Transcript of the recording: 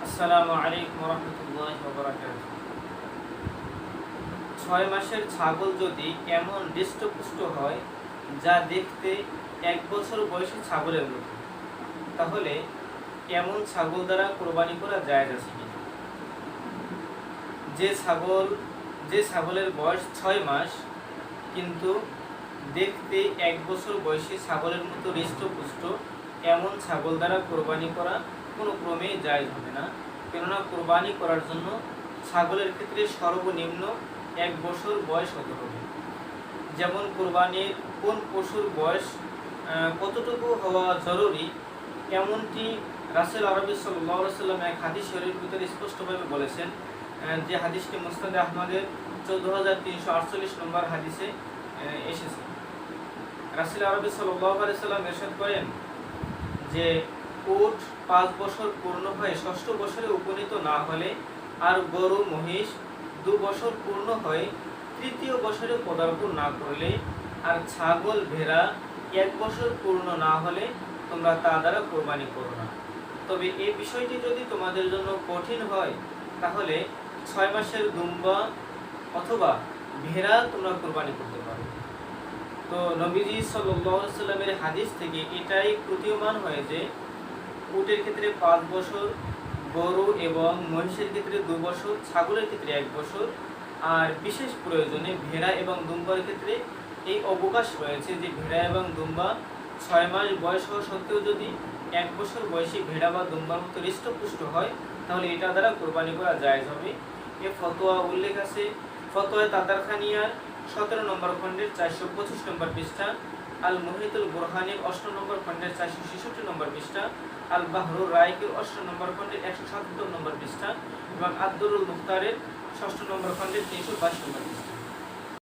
আসসালামু আলাইকুম রহমতুল্লাহি ওয়া বারাকাতুহু। 6 মাসের ছাগল যদি এমন হৃষ্টপুষ্ট হয় যা দেখতে 1 বছর বয়সী ছাগলের মতো, তাহলে এমন ছাগল দ্বারা কোরবানি করা জায়েজ আছে কিনা? যে ছাগলের বয়স 6 মাস কিন্তু দেখতে 1 বছর বয়সী ছাগলের মতো হৃষ্টপুষ্ট, এমন ছাগল দ্বারা কোরবানি করা কোনো ক্রমেই জায়েজ হবে না। কেননা কোরবানি করার জন্য ছাগলের ক্ষেত্রে সর্বনিম্ন 1 বছর বয়স হতে হবে। যেমন কোরবানির কোন পশুর বয়স কতটুকু হওয়া জরুরি, এমনটি রাসূল আরবি সাল্লাল্লাহু আলাইহি ওয়াসাল্লাম এক হাদিস শরীফের ভিতরে স্পষ্টভাবে বলেছেন, যে হাদিসটি মুসনাদে আহমদের 14348 নম্বর হাদিসে এসেছে। রাসূল আরবি সাল্লাল্লাহু আলাইহি ওয়াসাল্লাম ইরশাদ করেন যে উট 5 বছর পূর্ণ হয়ে 6ষ্ঠ বছরে উপনীত না হলে, আর গরু মহিষ 2 বছর পূর্ণ হয়ে 3য় বছরে পদার্পণ না করলে, আর ছাগল ভেড়া 1 বছর পূর্ণ না হলে তোমরা তা দ্বারা কোরবানি করো না। তবে এই বিষয়টি যদি তোমাদের জন্য কঠিন হয়, তাহলে 6 মাসের দুম্বা অথবা ভেড়া তোমরা কোরবানি করতে পারো। তো নবীজি সাল্লাল্লাহু আলাইহি ওয়াসাল্লামের হাদিস থেকে এটাই প্রতীয়মান হয় যে উটের ক্ষেত্রে 5 বছর, গরু এবং মহিষের ক্ষেত্রে 2 বছর, ছাগলের ক্ষেত্রে 1 বছর, আর বিশেষ প্রয়োজনে ভেড়া এবং দুম্বার ক্ষেত্রে এই অবকাশ রয়েছে যে ভেড়া এবং দুম্বা 6 মাস বয়স হওয়া সত্ত্বেও যদি 1 বছর বয়সী ভেড়া বা দুম্বার মতো হৃষ্টপুষ্ট হয়, তাহলে এটা দ্বারা কোরবানি করা জায়েজ হবে। এ ফতোয়া উল্লেখ আছে ফতোয়া তাতারখানিয়ার 17 নম্বর খণ্ডের 425 নম্বর পৃষ্ঠা, আল মুহিতুল বুরহানির 8 নম্বর খণ্ডের 466 নম্বর পৃষ্ঠা, আল বাহরুর রাইকের 8 নম্বর খণ্ডের 177 নম্বর পৃষ্ঠা এবং আদ-দুরুল মুখতারের 6 নম্বর খণ্ডের 322 নম্বর পৃষ্ঠা।